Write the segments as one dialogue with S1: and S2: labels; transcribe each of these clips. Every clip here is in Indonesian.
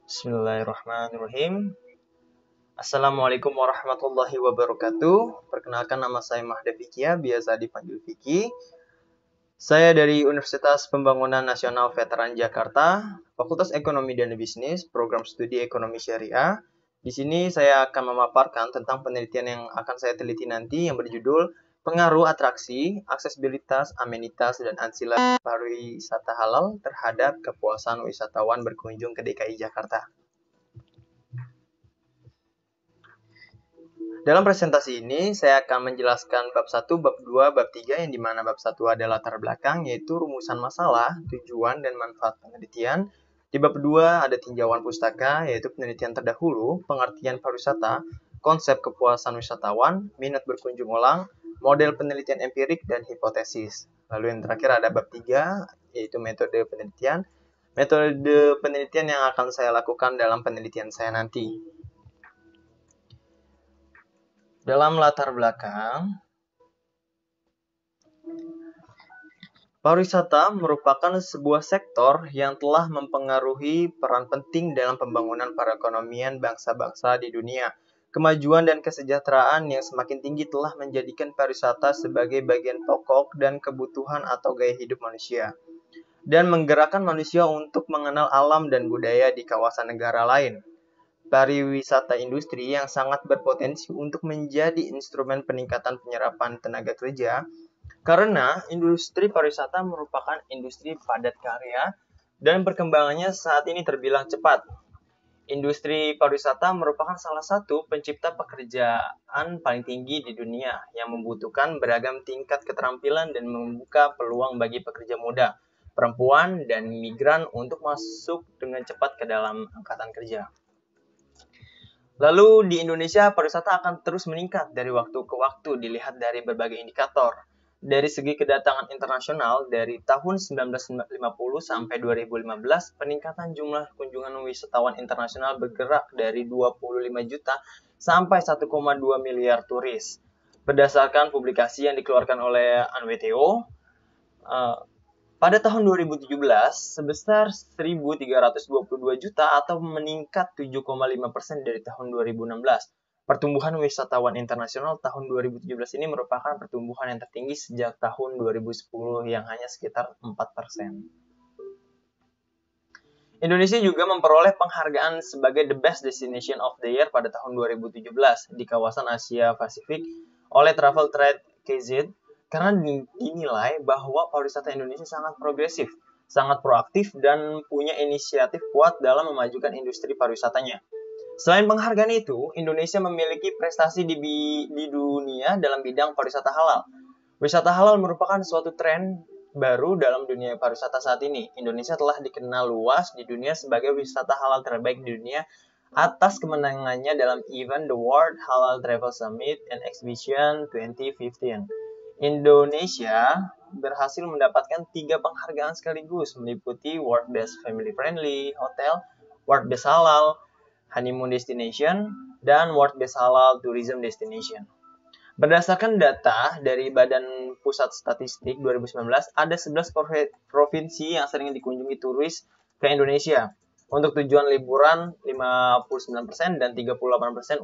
S1: Bismillahirrahmanirrahim. Assalamualaikum warahmatullahi wabarakatuh. Perkenalkan, nama saya Mahda Fikia, biasa dipanggil Fiki. Saya dari Universitas Pembangunan Nasional Veteran Jakarta, Fakultas Ekonomi dan Bisnis, Program Studi Ekonomi Syariah. Di sini saya akan memaparkan tentang penelitian yang akan saya teliti nanti yang berjudul Pengaruh Atraksi, Aksesibilitas, Amenitas, dan Ancillary Pariwisata Halal terhadap kepuasan wisatawan berkunjung ke DKI Jakarta. Dalam presentasi ini, saya akan menjelaskan bab 1, bab 2, bab 3, yang dimana bab 1 adalah latar belakang, yaitu rumusan masalah, tujuan, dan manfaat penelitian. Di bab 2 ada tinjauan pustaka, yaitu penelitian terdahulu, pengertian pariwisata, konsep kepuasan wisatawan, minat berkunjung ulang, model penelitian empirik, dan hipotesis. Lalu yang terakhir ada bab 3, yaitu metode penelitian. Metode penelitian yang akan saya lakukan dalam penelitian saya nanti. Dalam latar belakang, pariwisata merupakan sebuah sektor yang telah mempengaruhi peran penting dalam pembangunan perekonomian bangsa-bangsa di dunia. Kemajuan dan kesejahteraan yang semakin tinggi telah menjadikan pariwisata sebagai bagian pokok dan kebutuhan atau gaya hidup manusia, dan menggerakkan manusia untuk mengenal alam dan budaya di kawasan negara lain. Pariwisata industri yang sangat berpotensi untuk menjadi instrumen peningkatan penyerapan tenaga kerja, karena industri pariwisata merupakan industri padat karya dan perkembangannya saat ini terbilang cepat. Industri pariwisata merupakan salah satu pencipta pekerjaan paling tinggi di dunia yang membutuhkan beragam tingkat keterampilan dan membuka peluang bagi pekerja muda, perempuan, dan migran untuk masuk dengan cepat ke dalam angkatan kerja. Lalu di Indonesia, pariwisata akan terus meningkat dari waktu ke waktu dilihat dari berbagai indikator. Dari segi kedatangan internasional, dari tahun 1950 sampai 2015, peningkatan jumlah kunjungan wisatawan internasional bergerak dari 25 juta sampai 1,2 miliar turis. Berdasarkan publikasi yang dikeluarkan oleh UNWTO, pada tahun 2017, sebesar 1.322 juta atau meningkat 7,5% dari tahun 2016. Pertumbuhan wisatawan internasional tahun 2017 ini merupakan pertumbuhan yang tertinggi sejak tahun 2010 yang hanya sekitar 4%. Indonesia juga memperoleh penghargaan sebagai The Best Destination of the Year pada tahun 2017 di kawasan Asia Pasifik oleh Travel Trade KZ, karena dinilai bahwa pariwisata Indonesia sangat progresif, sangat proaktif, dan punya inisiatif kuat dalam memajukan industri pariwisatanya. Selain penghargaan itu, Indonesia memiliki prestasi di dunia dalam bidang pariwisata halal. Wisata halal merupakan suatu tren baru dalam dunia pariwisata saat ini. Indonesia telah dikenal luas di dunia sebagai wisata halal terbaik di dunia atas kemenangannya dalam event The World Halal Travel Summit and Exhibition 2015. Indonesia berhasil mendapatkan 3 penghargaan sekaligus, meliputi World Best Family Friendly Hotel, World Best Halal Honeymoon Destination, dan World Best Halal Tourism Destination. Berdasarkan data dari Badan Pusat Statistik 2019, ada 11 provinsi yang sering dikunjungi turis ke Indonesia. Untuk tujuan liburan 59% dan 38%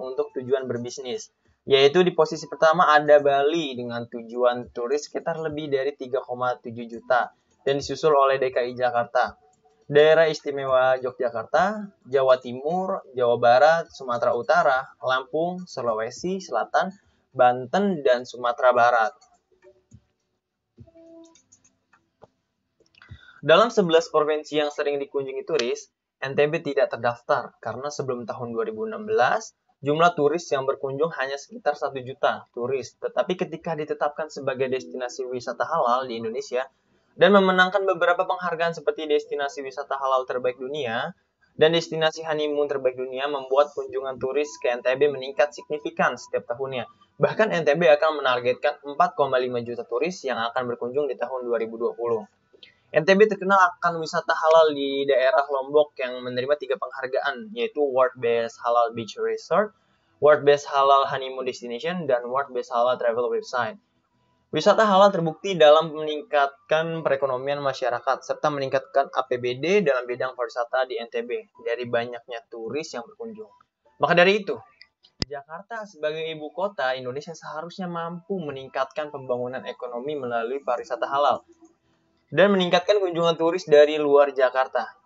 S1: untuk tujuan berbisnis. Yaitu di posisi pertama ada Bali dengan tujuan turis sekitar lebih dari 3,7 juta dan disusul oleh DKI Jakarta, Daerah Istimewa Yogyakarta, Jawa Timur, Jawa Barat, Sumatera Utara, Lampung, Sulawesi Selatan, Banten, dan Sumatera Barat. Dalam 11 provinsi yang sering dikunjungi turis, NTB tidak terdaftar karena sebelum tahun 2016, jumlah turis yang berkunjung hanya sekitar 1 juta turis. Tetapi ketika ditetapkan sebagai destinasi wisata halal di Indonesia dan memenangkan beberapa penghargaan seperti destinasi wisata halal terbaik dunia dan destinasi honeymoon terbaik dunia, membuat kunjungan turis ke NTB meningkat signifikan setiap tahunnya. Bahkan NTB akan menargetkan 4,5 juta turis yang akan berkunjung di tahun 2020. NTB terkenal akan wisata halal di daerah Lombok yang menerima 3 penghargaan, yaitu World Best Halal Beach Resort, World Best Halal Honeymoon Destination, dan World Best Halal Travel Website. Wisata halal terbukti dalam meningkatkan perekonomian masyarakat serta meningkatkan APBD dalam bidang pariwisata di NTB dari banyaknya turis yang berkunjung. Maka dari itu, Jakarta sebagai ibu kota Indonesia seharusnya mampu meningkatkan pembangunan ekonomi melalui pariwisata halal dan meningkatkan kunjungan turis dari luar Jakarta.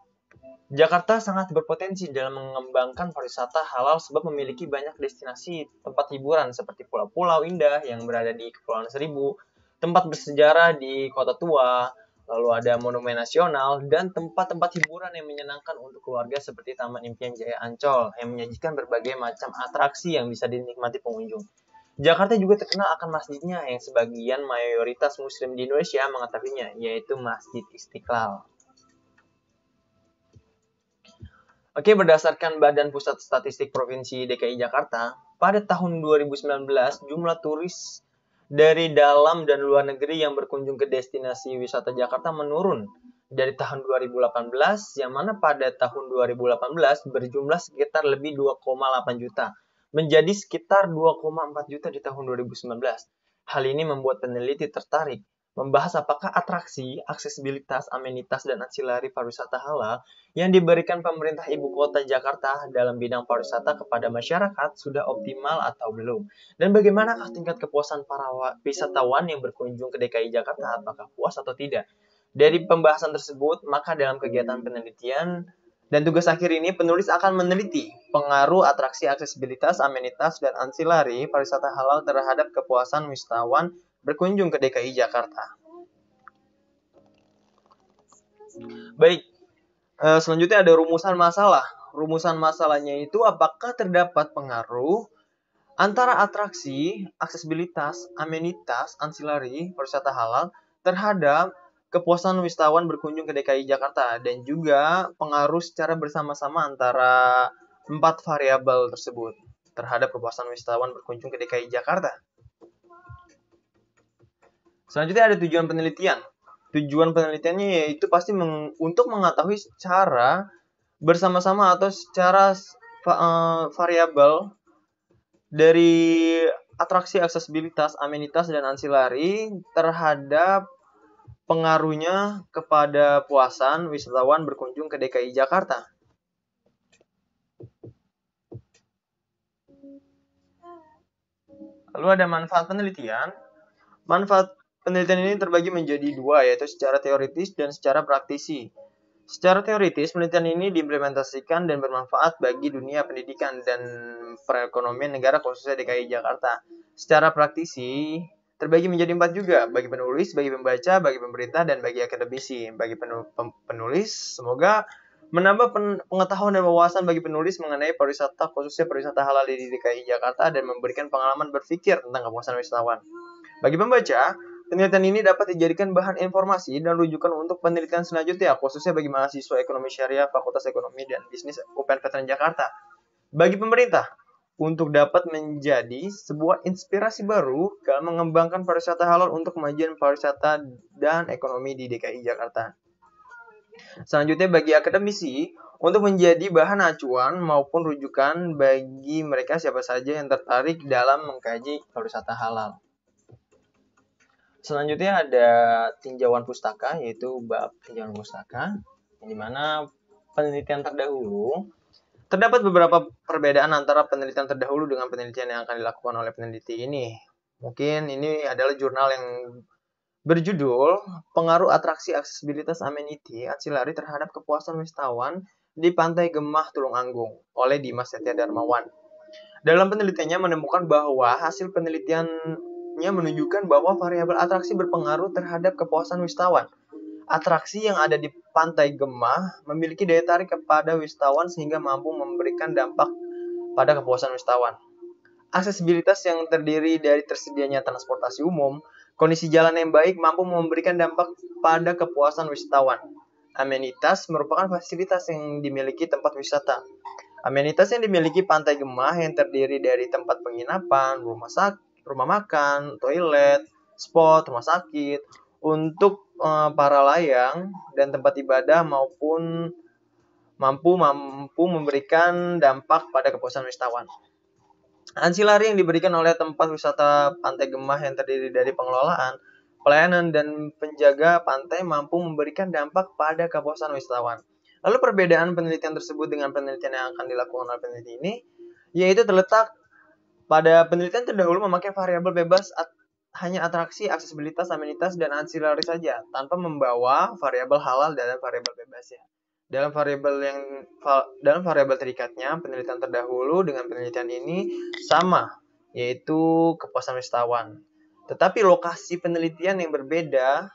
S1: Jakarta sangat berpotensi dalam mengembangkan pariwisata halal sebab memiliki banyak destinasi tempat hiburan seperti pulau-pulau indah yang berada di Kepulauan Seribu, tempat bersejarah di Kota Tua, lalu ada monumen nasional, dan tempat-tempat hiburan yang menyenangkan untuk keluarga seperti Taman Impian Jaya Ancol yang menyajikan berbagai macam atraksi yang bisa dinikmati pengunjung. Jakarta juga terkenal akan masjidnya yang sebagian mayoritas muslim di Indonesia mengetahuinya, yaitu Masjid Istiqlal. Oke, berdasarkan Badan Pusat Statistik Provinsi DKI Jakarta, pada tahun 2019 jumlah turis dari dalam dan luar negeri yang berkunjung ke destinasi wisata Jakarta menurun dari tahun 2018, yang mana pada tahun 2018 berjumlah sekitar lebih 2,8 juta, menjadi sekitar 2,4 juta di tahun 2019. Hal ini membuat peneliti tertarik membahas apakah atraksi, aksesibilitas, amenitas, dan ancillary pariwisata halal yang diberikan pemerintah ibu kota Jakarta dalam bidang pariwisata kepada masyarakat sudah optimal atau belum? Dan bagaimanakah tingkat kepuasan para wisatawan yang berkunjung ke DKI Jakarta, apakah puas atau tidak? Dari pembahasan tersebut, maka dalam kegiatan penelitian dan tugas akhir ini, penulis akan meneliti pengaruh atraksi, aksesibilitas, amenitas, dan ancillary pariwisata halal terhadap kepuasan wisatawan berkunjung ke DKI Jakarta. Baik, selanjutnya ada rumusan masalah. Rumusan masalahnya itu apakah terdapat pengaruh antara atraksi, aksesibilitas, amenitas, ancillary, pariwisata halal terhadap kepuasan wisatawan berkunjung ke DKI Jakarta dan juga pengaruh secara bersama-sama antara 4 variabel tersebut terhadap kepuasan wisatawan berkunjung ke DKI Jakarta. Selanjutnya ada tujuan penelitian. Tujuan penelitiannya yaitu pasti untuk mengetahui secara bersama-sama atau secara variabel dari atraksi, aksesibilitas, amenitas, dan ancillary terhadap pengaruhnya kepada puasan wisatawan berkunjung ke DKI Jakarta. Lalu ada manfaat penelitian. Manfaat penelitian ini terbagi menjadi dua, yaitu secara teoritis dan secara praktisi. Secara teoritis, penelitian ini diimplementasikan dan bermanfaat bagi dunia pendidikan dan perekonomian negara khususnya DKI Jakarta. Secara praktisi, terbagi menjadi 4 juga, bagi penulis, bagi pembaca, bagi pemerintah, dan bagi akademisi. Bagi penulis, semoga menambah pengetahuan dan wawasan bagi penulis mengenai pariwisata, khususnya pariwisata halal di DKI Jakarta, dan memberikan pengalaman berpikir tentang kepuasan wisatawan. Bagi pembaca, penelitian ini dapat dijadikan bahan informasi dan rujukan untuk penelitian selanjutnya, khususnya bagi mahasiswa ekonomi syariah, Fakultas Ekonomi dan Bisnis UPN Veteran Jakarta. Bagi pemerintah, untuk dapat menjadi sebuah inspirasi baru dalam mengembangkan pariwisata halal untuk kemajuan pariwisata dan ekonomi di DKI Jakarta. Selanjutnya bagi akademisi, untuk menjadi bahan acuan maupun rujukan bagi mereka siapa saja yang tertarik dalam mengkaji pariwisata halal. Selanjutnya ada tinjauan pustaka, yaitu bab tinjauan pustaka, yang dimana penelitian terdahulu terdapat beberapa perbedaan antara penelitian terdahulu dengan penelitian yang akan dilakukan oleh peneliti ini. Mungkin ini adalah jurnal yang berjudul Pengaruh Atraksi Aksesibilitas Amenity Ancillary terhadap Kepuasan Wisatawan di Pantai Gemah Tulungagung oleh Dimas Setia Darmawan. Dalam penelitiannya menemukan bahwa hasil penelitiannya menunjukkan bahwa variabel atraksi berpengaruh terhadap kepuasan wisatawan. Atraksi yang ada di Pantai Gemah memiliki daya tarik kepada wisatawan sehingga mampu memberikan dampak pada kepuasan wisatawan. Aksesibilitas yang terdiri dari tersedianya transportasi umum, kondisi jalan yang baik mampu memberikan dampak pada kepuasan wisatawan. Amenitas merupakan fasilitas yang dimiliki tempat wisata. Amenitas yang dimiliki Pantai Gemah yang terdiri dari tempat penginapan, rumah makan, toilet, spot, rumah sakit, untuk para layang dan tempat ibadah maupun mampu memberikan dampak pada kepuasan wisatawan. Ancillary yang diberikan oleh tempat wisata Pantai Gemah yang terdiri dari pengelolaan, pelayanan, dan penjaga pantai mampu memberikan dampak pada kepuasan wisatawan. Lalu perbedaan penelitian tersebut dengan penelitian yang akan dilakukan oleh peneliti ini, yaitu terletak pada penelitian terdahulu memakai variabel bebas hanya atraksi, aksesibilitas, amenitas, dan ancillary saja, tanpa membawa variabel halal dan variabel bebasnya. Dalam variabel terikatnya, penelitian terdahulu dengan penelitian ini sama, yaitu kepuasan wisatawan. Tetapi lokasi penelitian yang berbeda,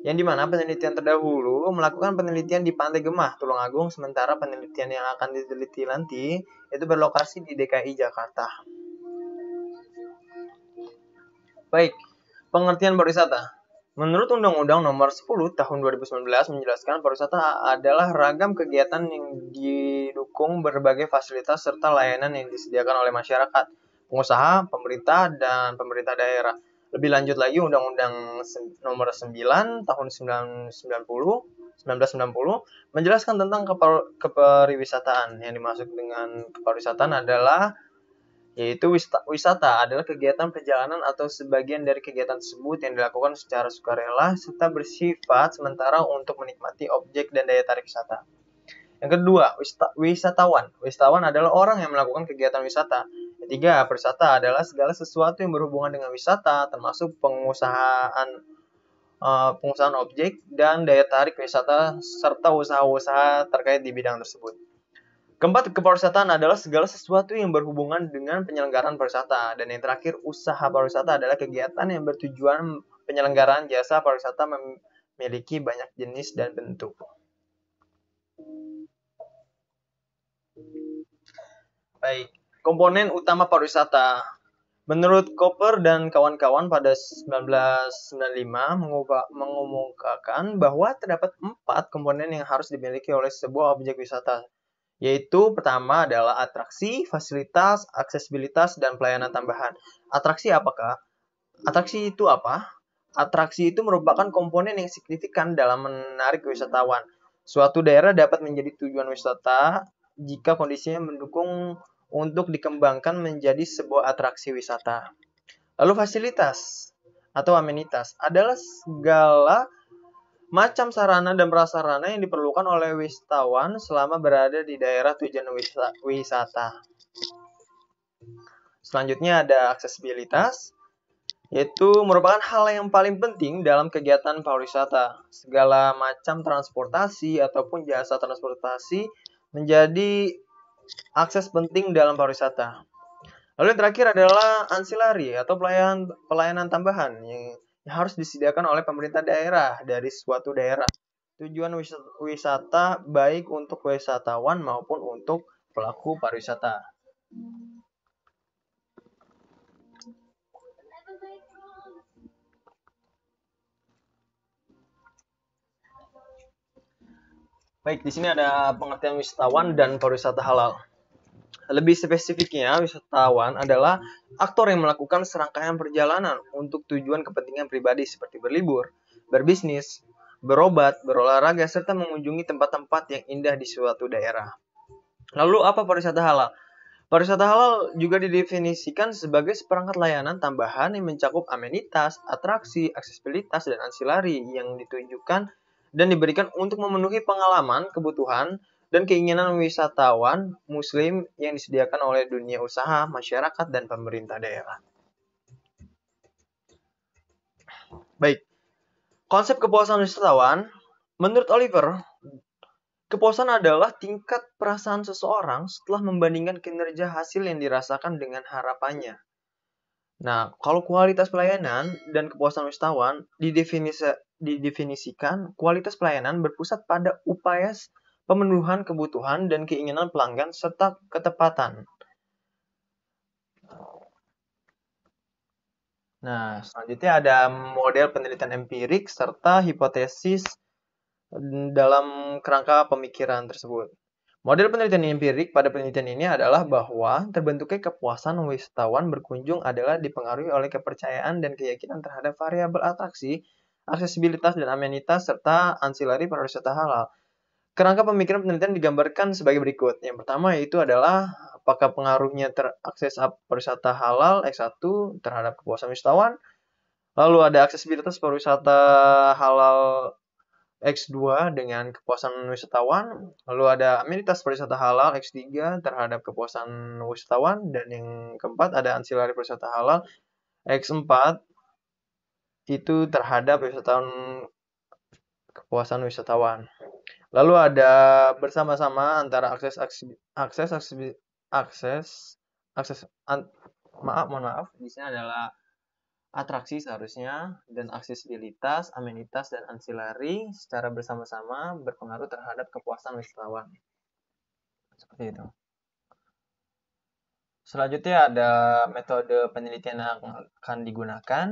S1: yang dimana penelitian terdahulu melakukan penelitian di Pantai Gemah, Tulungagung, sementara penelitian yang akan diteliti nanti itu berlokasi di DKI Jakarta. Baik, pengertian pariwisata. Menurut Undang-Undang Nomor 10 Tahun 2019 menjelaskan pariwisata adalah ragam kegiatan yang didukung berbagai fasilitas serta layanan yang disediakan oleh masyarakat, pengusaha, pemerintah, dan pemerintah daerah. Lebih lanjut lagi, Undang-Undang Nomor 9 Tahun 1990 menjelaskan tentang kepariwisataan. Yang dimaksud dengan kepariwisataan adalah yaitu wisata adalah kegiatan perjalanan atau sebagian dari kegiatan tersebut yang dilakukan secara sukarela serta bersifat sementara untuk menikmati objek dan daya tarik wisata. Yang kedua, wisatawan. Wisatawan adalah orang yang melakukan kegiatan wisata. Ketiga, perwisata adalah segala sesuatu yang berhubungan dengan wisata, termasuk pengusahaan objek dan daya tarik wisata serta usaha-usaha terkait di bidang tersebut. Keempat, kepariwisataan adalah segala sesuatu yang berhubungan dengan penyelenggaraan pariwisata. Dan yang terakhir, usaha pariwisata adalah kegiatan yang bertujuan penyelenggaraan jasa pariwisata memiliki banyak jenis dan bentuk. Baik, komponen utama pariwisata. Menurut Cooper dan kawan-kawan pada 1995 mengumumkan bahwa terdapat 4 komponen yang harus dimiliki oleh sebuah objek wisata. Yaitu pertama adalah atraksi, fasilitas, aksesibilitas, dan pelayanan tambahan. Atraksi apakah? Atraksi itu apa? Atraksi itu merupakan komponen yang signifikan dalam menarik wisatawan. Suatu daerah dapat menjadi tujuan wisata jika kondisinya mendukung untuk dikembangkan menjadi sebuah atraksi wisata. Lalu fasilitas atau amenitas adalah segala macam sarana dan prasarana yang diperlukan oleh wisatawan selama berada di daerah tujuan wisata. Selanjutnya ada aksesibilitas, yaitu merupakan hal yang paling penting dalam kegiatan pariwisata. Segala macam transportasi ataupun jasa transportasi menjadi akses penting dalam pariwisata. Lalu yang terakhir adalah ancillary atau pelayanan tambahan yang harus disediakan oleh pemerintah daerah dari suatu daerah. Tujuan wisata baik untuk wisatawan maupun untuk pelaku pariwisata. Baik, di sini ada pengertian wisatawan dan pariwisata halal. Lebih spesifiknya, wisatawan adalah aktor yang melakukan serangkaian perjalanan untuk tujuan kepentingan pribadi seperti berlibur, berbisnis, berobat, berolahraga, serta mengunjungi tempat-tempat yang indah di suatu daerah. Lalu apa pariwisata halal? Pariwisata halal juga didefinisikan sebagai seperangkat layanan tambahan yang mencakup amenitas, atraksi, aksesibilitas, dan ancillary yang ditujukan dan diberikan untuk memenuhi pengalaman, kebutuhan, dan keinginan wisatawan muslim yang disediakan oleh dunia usaha, masyarakat, dan pemerintah daerah. Baik, konsep kepuasan wisatawan, menurut Oliver, kepuasan adalah tingkat perasaan seseorang setelah membandingkan kinerja hasil yang dirasakan dengan harapannya. Nah, kalau kualitas pelayanan dan kepuasan wisatawan didefinisikan, kualitas pelayanan berpusat pada upaya pemenuhan kebutuhan dan keinginan pelanggan serta ketepatan. Nah, selanjutnya ada model penelitian empirik serta hipotesis dalam kerangka pemikiran tersebut. Model penelitian empirik pada penelitian ini adalah bahwa terbentuknya kepuasan wisatawan berkunjung adalah dipengaruhi oleh kepercayaan dan keyakinan terhadap variabel atraksi, aksesibilitas dan amenitas serta ancillary pariwisata halal. Kerangka pemikiran penelitian digambarkan sebagai berikut. Yang pertama yaitu adalah apakah pengaruhnya akses pariwisata halal X1 terhadap kepuasan wisatawan. Lalu ada aksesibilitas pariwisata halal X2 dengan kepuasan wisatawan. Lalu ada amenitas pariwisata halal X3 terhadap kepuasan wisatawan. Dan yang keempat ada ancillary pariwisata halal X4 itu terhadap kepuasan wisatawan. Lalu ada bersama-sama antara mohon maaf, di sini adalah atraksi seharusnya, dan aksesibilitas, amenitas, dan ancillary secara bersama-sama berpengaruh terhadap kepuasan wisatawan. Seperti itu. Selanjutnya ada metode penelitian yang akan digunakan.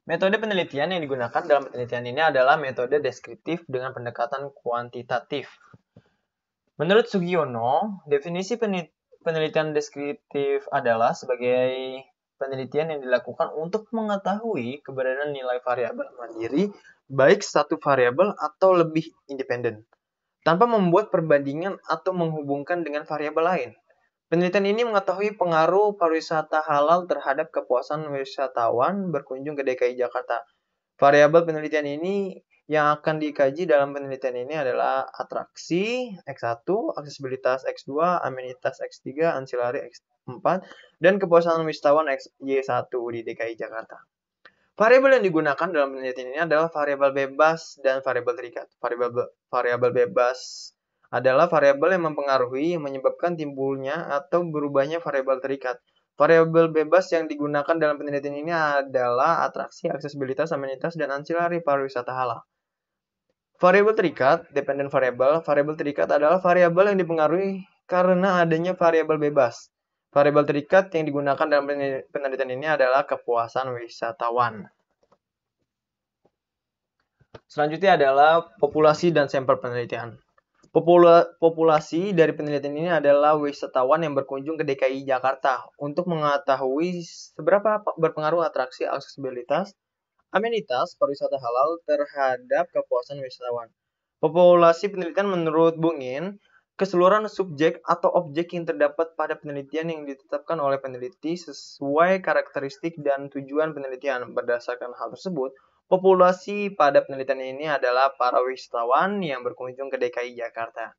S1: Metode penelitian yang digunakan dalam penelitian ini adalah metode deskriptif dengan pendekatan kuantitatif. Menurut Sugiono, definisi penelitian deskriptif adalah sebagai penelitian yang dilakukan untuk mengetahui keberadaan nilai variabel mandiri, baik satu variabel atau lebih independen, tanpa membuat perbandingan atau menghubungkan dengan variabel lain. Penelitian ini mengetahui pengaruh pariwisata halal terhadap kepuasan wisatawan berkunjung ke DKI Jakarta. Variabel penelitian ini yang akan dikaji dalam penelitian ini adalah atraksi X1, aksesibilitas X2, amenitas X3, ancillary X4, dan kepuasan wisatawan Y1 di DKI Jakarta. Variabel yang digunakan dalam penelitian ini adalah variabel bebas dan variabel terikat. Variabel bebas adalah variabel yang mempengaruhi yang menyebabkan timbulnya atau berubahnya variabel terikat. Variabel bebas yang digunakan dalam penelitian ini adalah atraksi, aksesibilitas, amenitas, dan ancillary pariwisata halal. Variabel terikat, dependent variable. Variabel terikat adalah variabel yang dipengaruhi karena adanya variabel bebas. Variabel terikat yang digunakan dalam penelitian ini adalah kepuasan wisatawan. Selanjutnya adalah populasi dan sampel penelitian. Populasi dari penelitian ini adalah wisatawan yang berkunjung ke DKI Jakarta untuk mengetahui seberapa berpengaruh atraksi, aksesibilitas, amenitas pariwisata halal terhadap kepuasan wisatawan. Populasi penelitian menurut Bungin, keseluruhan subjek atau objek yang terdapat pada penelitian yang ditetapkan oleh peneliti sesuai karakteristik dan tujuan penelitian. Berdasarkan hal tersebut, populasi pada penelitian ini adalah para wisatawan yang berkunjung ke DKI Jakarta.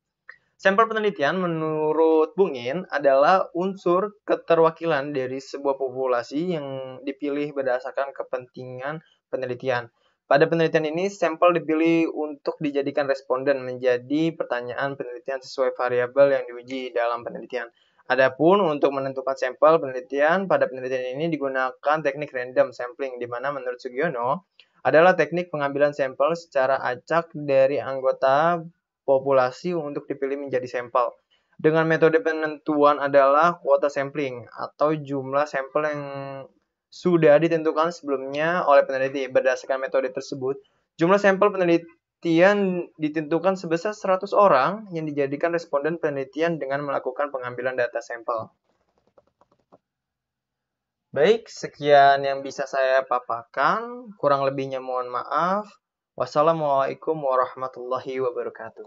S1: Sampel penelitian menurut Bungin adalah unsur keterwakilan dari sebuah populasi yang dipilih berdasarkan kepentingan penelitian. Pada penelitian ini, sampel dipilih untuk dijadikan responden menjadi pertanyaan penelitian sesuai variabel yang diuji dalam penelitian. Adapun untuk menentukan sampel penelitian, pada penelitian ini digunakan teknik random sampling, di mana menurut Sugiono adalah teknik pengambilan sampel secara acak dari anggota populasi untuk dipilih menjadi sampel. Dengan metode penentuan adalah kuota sampling atau jumlah sampel yang sudah ditentukan sebelumnya oleh peneliti. Berdasarkan metode tersebut, jumlah sampel penelitian ditentukan sebesar 100 orang yang dijadikan responden penelitian dengan melakukan pengambilan data sampel. Baik, sekian yang bisa saya paparkan. Kurang lebihnya mohon maaf. Wassalamualaikum warahmatullahi wabarakatuh.